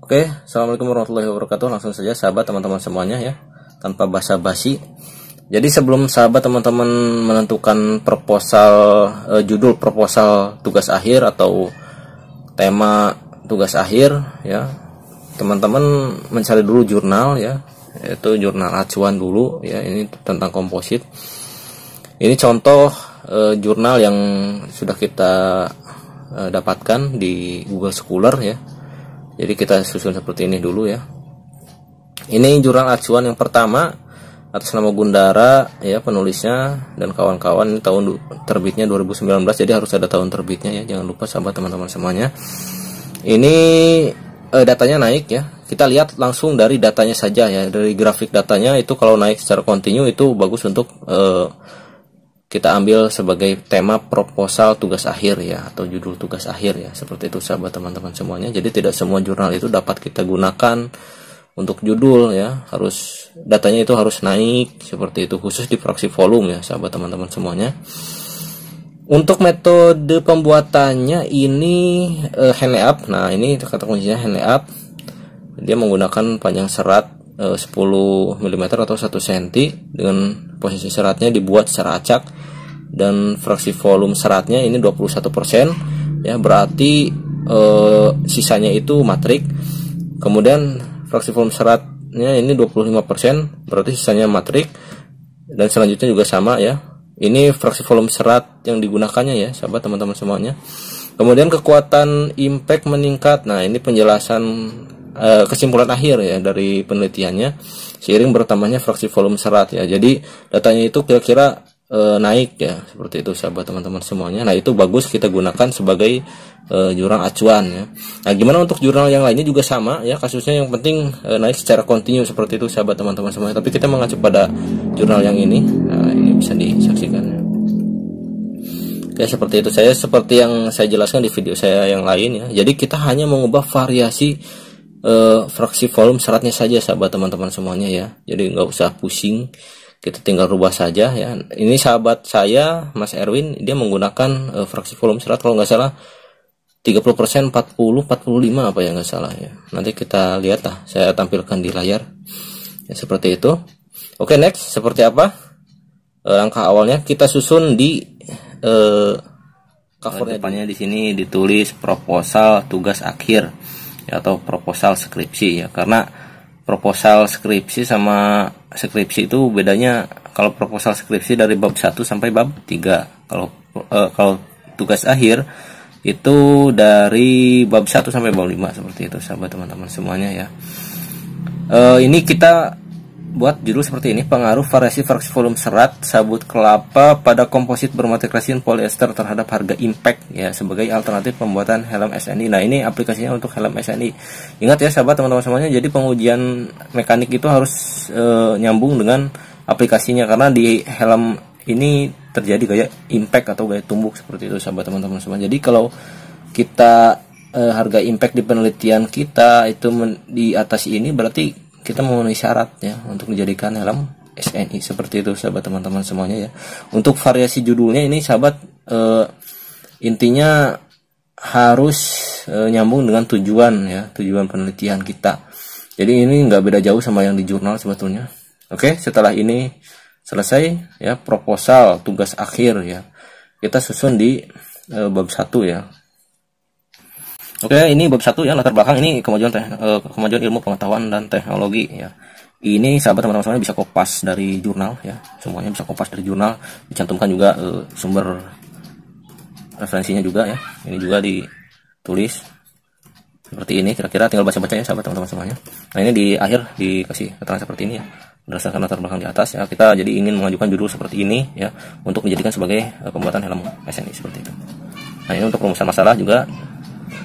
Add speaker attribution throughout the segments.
Speaker 1: Oke, assalamualaikum warahmatullahi wabarakatuh. Langsung saja sahabat teman-teman semuanya ya, tanpa basa-basi. Jadi sebelum sahabat teman-teman menentukan proposal, judul proposal tugas akhir atau tema tugas akhir ya, teman-teman mencari dulu jurnal ya, yaitu jurnal acuan dulu ya. Ini tentang komposit. Ini contoh jurnal yang sudah kita dapatkan di Google Scholar ya. Jadi kita susun seperti ini dulu ya. Ini jurnal acuan yang pertama atas nama Gundara ya, penulisnya dan kawan-kawan. Ini tahun terbitnya 2019, jadi harus ada tahun terbitnya ya. Jangan lupa sahabat teman-teman semuanya. Ini datanya naik ya. Kita lihat langsung dari datanya saja ya. Dari grafik datanya itu kalau naik secara kontinu itu bagus untuk kita ambil sebagai tema proposal tugas akhir ya, atau judul tugas akhir ya. Seperti itu sahabat teman-teman semuanya. Jadi tidak semua jurnal itu dapat kita gunakan untuk judul ya. Harus datanya itu harus naik seperti itu, khusus di fraksi volume ya sahabat teman-teman semuanya. Untuk metode pembuatannya ini Henleap. Nah, ini kata kuncinya Henleap. Dia menggunakan panjang serat 10 mm atau 1 cm dengan posisi seratnya dibuat secara acak, dan fraksi volume seratnya ini 21% ya, berarti sisanya itu matrik. Kemudian fraksi volume seratnya ini 25%, berarti sisanya matrik, dan selanjutnya juga sama ya. Ini fraksi volume serat yang digunakannya ya sahabat teman-teman semuanya. Kemudian kekuatan impact meningkat. Nah, ini penjelasan kesimpulan akhir ya dari penelitiannya, seiring bertambahnya fraksi volume serat ya. Jadi datanya itu kira-kira naik ya, seperti itu sahabat teman-teman semuanya. Nah, itu bagus kita gunakan sebagai jurnal acuan ya. Nah, gimana untuk jurnal yang lainnya juga sama ya, kasusnya yang penting naik secara kontinu seperti itu sahabat teman-teman semuanya. Tapi kita mengacu pada jurnal yang ini. Nah, ini bisa disaksikan ya. Oke, seperti itu. Seperti yang saya jelaskan di video saya yang lain ya. Jadi kita hanya mengubah variasi fraksi volume seratnya saja sahabat teman-teman semuanya ya. Jadi nggak usah pusing, kita tinggal rubah saja ya. Ini sahabat saya Mas Erwin, dia menggunakan fraksi volume serat kalau nggak salah 30%, 40, 45 apa ya, nggak salah ya. Nanti kita lihat lah, saya tampilkan di layar ya, seperti itu. Oke, next seperti apa langkah awalnya, kita susun di cover depannya. Di sini ditulis proposal tugas akhir ya, atau proposal skripsi ya. Karena proposal skripsi sama skripsi itu bedanya, kalau proposal skripsi dari bab 1 sampai bab 3. Kalau tugas akhir itu dari bab 1 sampai bab 5, seperti itu sahabat teman-teman semuanya ya. Ini kita buat judul seperti ini, pengaruh variasi fraksi volume serat sabut kelapa pada komposit bermotif resin polyester terhadap harga impact ya, sebagai alternatif pembuatan helm SNI. Nah, ini aplikasinya untuk helm SNI. Ingat ya sahabat teman-teman semuanya, jadi pengujian mekanik itu harus nyambung dengan aplikasinya, karena di helm ini terjadi gaya impact atau gaya tumbuk seperti itu sahabat teman-teman semuanya. Jadi kalau kita harga impact di penelitian kita itu di atas ini, berarti kita memenuhi syarat ya untuk dijadikan helm SNI, seperti itu sahabat teman-teman semuanya ya. Untuk variasi judulnya ini sahabat intinya harus nyambung dengan tujuan ya, tujuan penelitian kita. Jadi ini nggak beda jauh sama yang di jurnal sebetulnya. Oke, setelah ini selesai ya proposal tugas akhir ya, kita susun di bab 1 ya. Oke, ini bab 1 ya, latar belakang. Ini kemajuan ilmu pengetahuan dan teknologi ya. Ini sahabat teman-teman semuanya bisa kopas dari jurnal ya, semuanya bisa kopas dari jurnal. Dicantumkan juga sumber referensinya juga ya. Ini juga ditulis seperti ini, kira-kira tinggal baca-baca ya sahabat teman-teman semuanya. Nah, ini di akhir dikasih keterangan seperti ini ya, berdasarkan latar belakang di atas ya. Kita jadi ingin mengajukan judul seperti ini ya, untuk dijadikan sebagai pembuatan helm SNI seperti itu. Nah, ini untuk rumusan masalah juga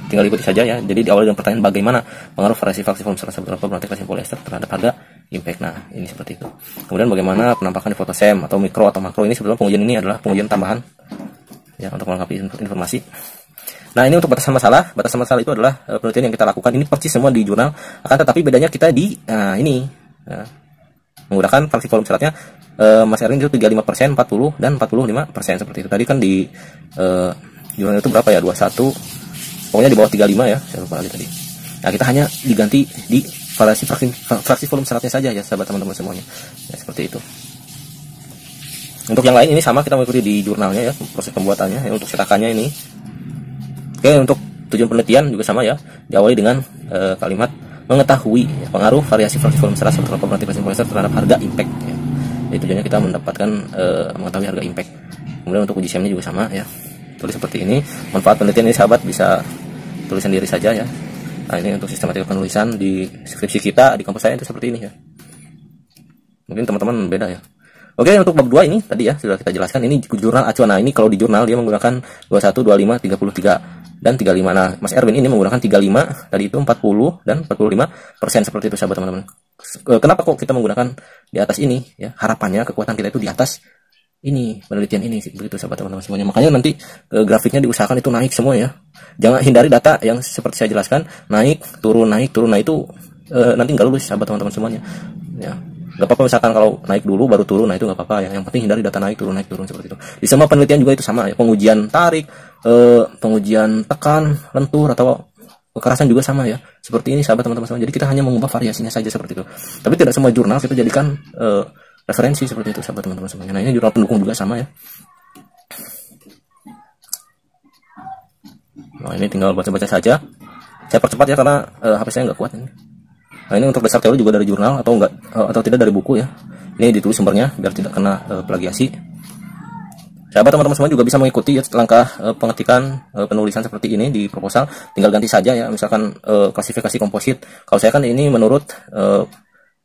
Speaker 1: tinggal ikuti saja ya. Jadi diawali dengan pertanyaan bagaimana pengaruh variasi fraksi volume serat sabut kelapa bermotif resin polyester terhadap harga impact. Nah, ini seperti itu. Kemudian bagaimana penampakan di fotosem atau mikro atau makro. Ini sebetulnya pengujian ini adalah pengujian tambahan ya, untuk melengkapi informasi. Nah, ini untuk batasan masalah. Batasan masalah itu adalah penelitian yang kita lakukan. Ini persis semua di jurnal, akan tetapi bedanya kita di ini menggunakan fraksi volume seratnya Mas Erwin itu 35%, 40 dan 45% seperti itu. Tadi kan di jurnal itu berapa ya, 21, pokoknya di bawah 35 ya, saya lupa lagi tadi. Nah, kita hanya diganti di fraksi volume seratnya saja ya sahabat teman-teman semuanya. Ya, seperti itu. Untuk yang lain ini sama, kita mengikuti di jurnalnya ya, proses pembuatannya ya, untuk cetakannya ini. Oke, untuk tujuan penelitian juga sama ya, diawali dengan kalimat mengetahui ya, pengaruh variasi fraksi volume serat serta kompetibilitas polyester terhadap harga impact ya. Jadi tujuannya kita mendapatkan mengetahui harga impact. Kemudian untuk uji SEM-nya juga sama ya, tulis seperti ini. Manfaat penelitian ini sahabat bisa tulis sendiri saja ya. Nah, ini untuk sistematika penulisan di skripsi kita di kampus saya itu seperti ini ya. Mungkin teman-teman beda ya. Oke, untuk bab 2 ini tadi ya sudah kita jelaskan, ini jurnal acuan. Nah, ini kalau di jurnal dia menggunakan 21, 25, 33 dan 35. Nah, Mas Erwin ini menggunakan 35, tadi itu 40 dan 45% seperti itu sahabat teman-teman. Kenapa kok kita menggunakan di atas ini ya? Harapannya kekuatan kita itu di atas ini, penelitian ini begitu sahabat teman-teman semuanya. Makanya nanti grafiknya diusahakan itu naik semua ya. Jangan hindari data yang seperti saya jelaskan, naik turun. Nah, itu nanti nggak lulus sahabat teman-teman semuanya. Ya. Gak apa-apa misalkan kalau naik dulu baru turun, nah itu gak apa-apa ya. Yang penting hindari data naik turun seperti itu. Di semua penelitian juga itu sama ya. Pengujian tarik, pengujian tekan, lentur atau kekerasan juga sama ya. Seperti ini sahabat teman-teman semua. Jadi kita hanya mengubah variasinya saja seperti itu. Tapi tidak semua jurnal kita jadikan referensi seperti itu sahabat teman-teman semuanya. Nah, ini jurnal pendukung juga sama ya. Nah, ini tinggal baca-baca saja. Saya percepat ya karena HP saya nggak kuat ini. Nah, ini untuk dasar teori juga dari jurnal atau tidak dari buku ya. Ini ditulis sumbernya biar tidak kena plagiasi. Sahabat teman-teman semua juga bisa mengikuti ya langkah pengetikan penulisan seperti ini di proposal. Tinggal ganti saja ya, misalkan klasifikasi komposit. Kalau saya kan ini menurut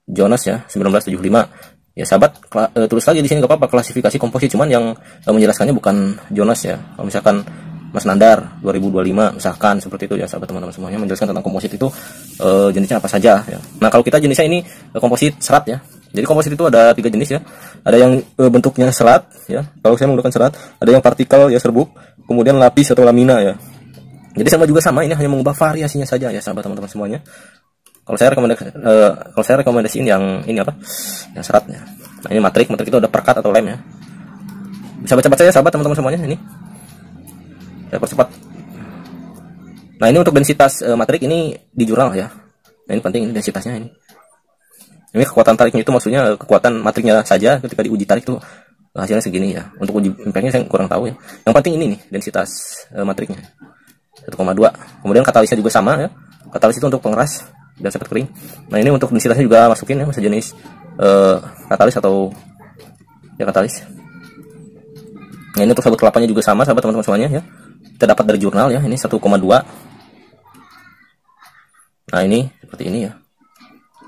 Speaker 1: Jonas ya 1975. Ya sahabat tulis lagi di sini nggak apa-apa klasifikasi komposit, cuman yang menjelaskannya bukan Jonas ya. Kalau misalkan Mas Nandar 2025 misalkan seperti itu ya sahabat teman-teman semuanya, menjelaskan tentang komposit itu jenisnya apa saja ya. Nah, kalau kita jenisnya ini komposit serat ya. Jadi komposit itu ada 3 jenis ya. Ada yang bentuknya serat ya. Kalau saya menggunakan serat, ada yang partikel ya serbuk, kemudian lapis atau lamina ya. Jadi sama juga sama, ini hanya mengubah variasinya saja ya sahabat teman-teman semuanya. Kalau saya rekomendasiin yang ini apa? Yang serat ya. Nah, ini matrik itu ada perkat atau lem ya. Bisa baca-baca ya sahabat teman-teman semuanya ini. Saya percepat. Nah, ini untuk densitas matrik ini di jurnal ya. Nah, ini penting, ini densitasnya ini. Ini kekuatan tariknya itu maksudnya kekuatan matriknya saja, ketika diuji tarik tuh hasilnya segini ya. Untuk uji impactnya saya kurang tahu ya. Yang penting ini nih densitas matriknya 1,2. Kemudian katalisnya juga sama ya. Katalis itu untuk pengeras dan cepat kering. Nah, ini untuk densitasnya juga masukin ya, sejenis katalis atau ya katalis. Nah, ini untuk sabut kelapanya juga sama sahabat teman-teman semuanya ya. Kita dapat dari jurnal ya, ini 1,2. Nah, ini seperti ini ya.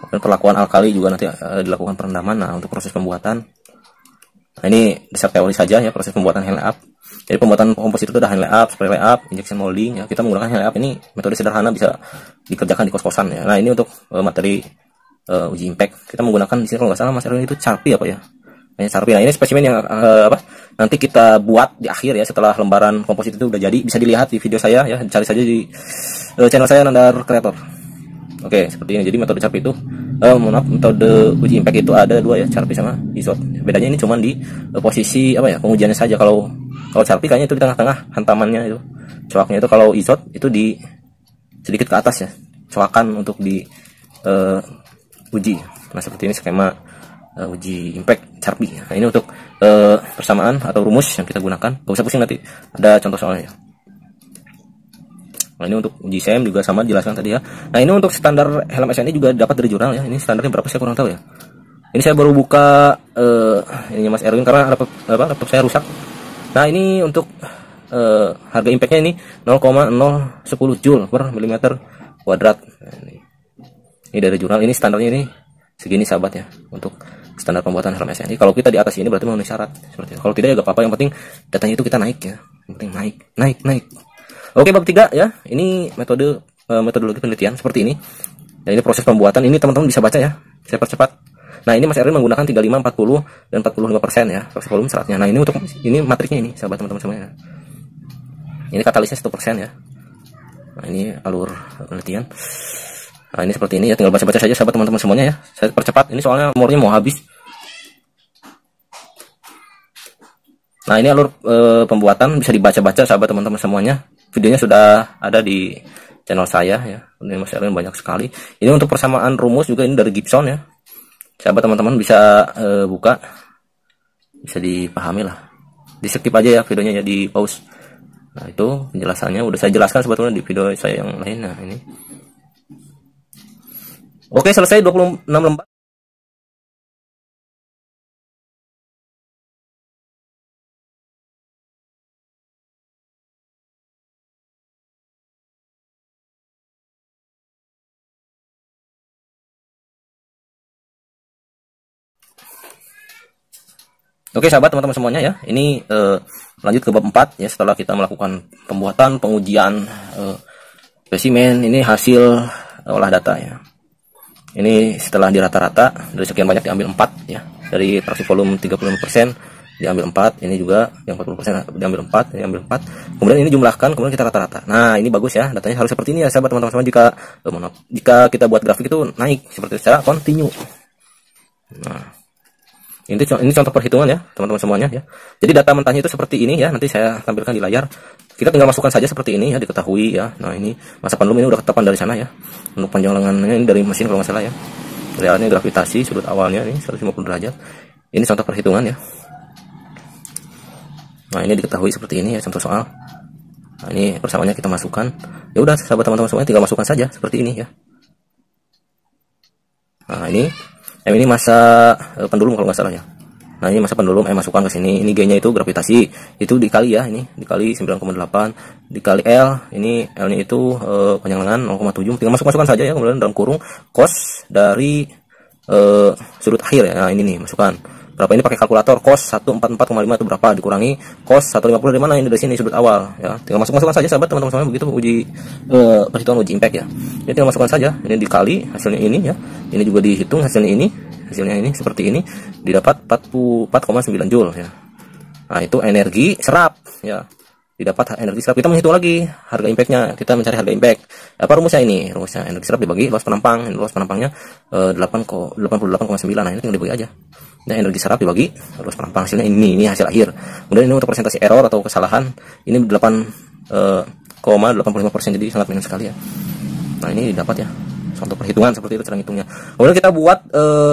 Speaker 1: Dan perlakuan alkali juga nanti dilakukan perendaman. Nah, untuk proses pembuatan, nah ini dasar teori saja ya, proses pembuatan hand lay up. Jadi pembuatan komposit itu ada hand lay up, spray lay up, injection molding ya. Kita menggunakan hand lay up ini metode sederhana, bisa dikerjakan di kos-kosan ya. Nah, ini untuk materi uji impact, kita menggunakan di sini kalau nggak salah Mas Erwin itu Sharpie apa ya? Nah, ini spesimen yang nanti kita buat di akhir ya, setelah lembaran komposit itu udah jadi. Bisa dilihat di video saya ya, cari saja di channel saya Nandar Creator. Oke, seperti ini. Jadi metode Sharpie itu metode uji impact itu ada 2 ya, Sharpie sama ISOT. Bedanya ini cuman di posisi apa ya, pengujiannya saja. Kalau Sharpie kayaknya itu di tengah-tengah hantamannya itu. Coaknya itu, kalau ISOT itu di sedikit ke atas ya. Coakan untuk di uji. Nah, seperti ini skema uji impact Sharpie. Nah, ini untuk persamaan atau rumus yang kita gunakan. Gak usah pusing, nanti ada contoh soalnya ya. Nah, ini untuk uji SEM juga sama dijelaskan tadi ya. Nah, ini untuk standar helm SNI juga dapat dari jurnal ya. Ini standarnya berapa saya kurang tahu ya. Ini saya baru buka ininya Mas Erwin karena laptop saya rusak. Nah, ini untuk harga impactnya ini 0,010 Joule per milimeter kuadrat. Nah, ini dari jurnal, ini standarnya ini segini sahabat ya, untuk standar pembuatan helm SNI. Kalau kita di atas ini berarti memenuhi syarat seperti itu. Kalau tidak ya gak apa-apa, yang penting datanya itu kita naik ya. Yang penting naik. Oke, bab 3 ya. Ini metodologi penelitian seperti ini. Dan ini proses pembuatan, ini teman-teman bisa baca ya. Saya percepat. Nah, ini Mas Erwin menggunakan 35, 40 dan 45% ya, fraksi volume seratnya. Nah, ini untuk ini matriknya ini sahabat teman-teman semuanya. Ini katalisnya 1% ya. Nah, ini alur penelitian. Nah, ini seperti ini ya, tinggal baca-baca saja sahabat teman-teman semuanya ya. Saya percepat, ini soalnya umurnya mau habis. Nah, ini alur pembuatan bisa dibaca-baca sahabat teman-teman semuanya. Videonya sudah ada di channel saya ya. Ini Mas Erwin banyak sekali. Ini untuk persamaan rumus juga, ini dari Gibson ya. Sahabat teman-teman bisa buka, bisa dipahami lah. Di skip aja ya videonya ya, di pause. Nah itu penjelasannya udah saya jelaskan sebetulnya di video saya yang lain. Nah ini oke, selesai 26 lembar. Oke sahabat teman-teman semuanya ya, ini lanjut ke bab 4 ya. Setelah kita melakukan pembuatan, pengujian spesimen, ini hasil olah data ya. Ini setelah dirata-rata, dari sekian banyak diambil 4 ya. Dari fraksi volume 35% diambil 4, ini juga yang 40% diambil 4, diambil 4. Kemudian ini jumlahkan, kemudian kita rata-rata. Nah, ini bagus ya, datanya harus seperti ini ya sahabat teman-teman semua. Jika kita buat grafik itu naik seperti secara kontinu. Nah, ini contoh perhitungan ya teman-teman semuanya ya. Jadi data mentahnya itu seperti ini ya, nanti saya tampilkan di layar. Kita tinggal masukkan saja seperti ini ya, diketahui ya. Nah ini masa pendulum ini udah ketetapan dari sana ya. Untuk panjang lengannya ini dari mesin kalau nggak salah ya. Realnya gravitasi sudut awalnya ini 150 derajat. Ini contoh perhitungan ya. Nah ini diketahui seperti ini ya, contoh soal. Nah ini persamaannya kita masukkan. Ya udah sahabat teman-teman semuanya, tinggal masukkan saja seperti ini ya. Nah ini M ini masa pendulum kalau nggak salah ya. Nah ini masa pendulum, masukkan ke sini. Ini G-nya itu gravitasi, itu dikali ya, ini dikali 9,8 dikali L. Ini L-nya itu panjang lengan 0,7. Tinggal masukkan saja ya, kemudian dalam kurung cos dari sudut akhir ya. Nah ini nih masukkan. Berapa ini pakai kalkulator, cos 144,5 itu berapa, dikurangi cos 150 dari mana, ini dari sini sudut awal ya. Tinggal masukkan saja sahabat teman-teman semuanya, begitu uji perhitungan uji impact ya. Ini tinggal masukkan saja, ini dikali hasilnya ini ya. Ini juga dihitung hasilnya ini seperti ini, didapat 44,9 joule ya. Nah itu energi serap ya, didapat energi serap. Kita menghitung lagi harga impactnya, kita mencari harga impact. Apa rumusnya ini? Rumusnya energi serap dibagi luas penampang. Ini luas penampangnya 88,9. Nah ini tinggal dibagi aja. Nah energi serap dibagi luas penampang, hasilnya ini hasil akhir. Kemudian ini untuk persentase error atau kesalahan, ini 8,85%, jadi sangat minim sekali ya. Nah ini didapat ya, contoh perhitungan seperti itu cara ngitungnya. Kemudian kita buat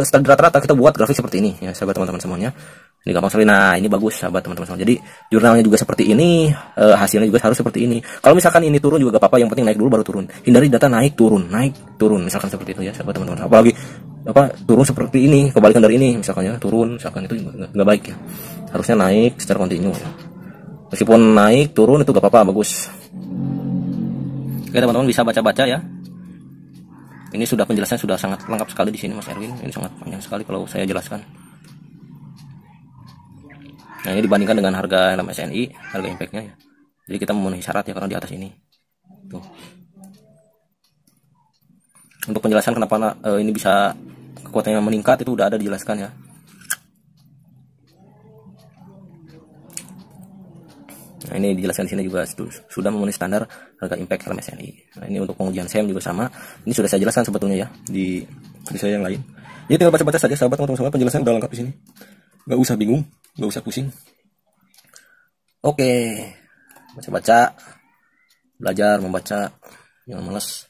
Speaker 1: setelah rata-rata kita buat grafik seperti ini ya sahabat teman-teman semuanya. Ini gampang sekali. Nah ini bagus sahabat teman-teman semua. Jadi jurnalnya juga seperti ini, hasilnya juga harus seperti ini. Kalau misalkan ini turun juga gak apa-apa, yang penting naik dulu baru turun. Hindari data naik turun, misalkan seperti itu ya sahabat teman-teman. Apalagi turun seperti ini, kebalikan dari ini misalkan ya, turun misalkan, itu nggak baik ya. Harusnya naik secara kontinu ya. Meskipun naik turun itu gak apa-apa, bagus. Oke teman-teman, bisa baca-baca ya. Ini sudah penjelasannya sudah sangat lengkap sekali di sini Mas Erwin. Ini sangat panjang sekali kalau saya jelaskan. Nah ini dibandingkan dengan harga LMSNI, harga impactnya ya. Jadi kita memenuhi syarat ya karena di atas ini. Tuh. Untuk penjelasan kenapa ini bisa kekuatannya meningkat itu udah ada dijelaskan ya. Nah ini dijelaskan di sini juga sudah memenuhi standar harga impact LMSNI. Nah ini untuk pengujian SEM juga sama. Ini sudah saya jelaskan sebetulnya ya di saya yang lain. Jadi tinggal baca-baca saja sahabat teman-teman, penjelasan udah lengkap di sini. Gak usah bingung, gak usah pusing. Oke, baca-baca, belajar membaca, jangan malas.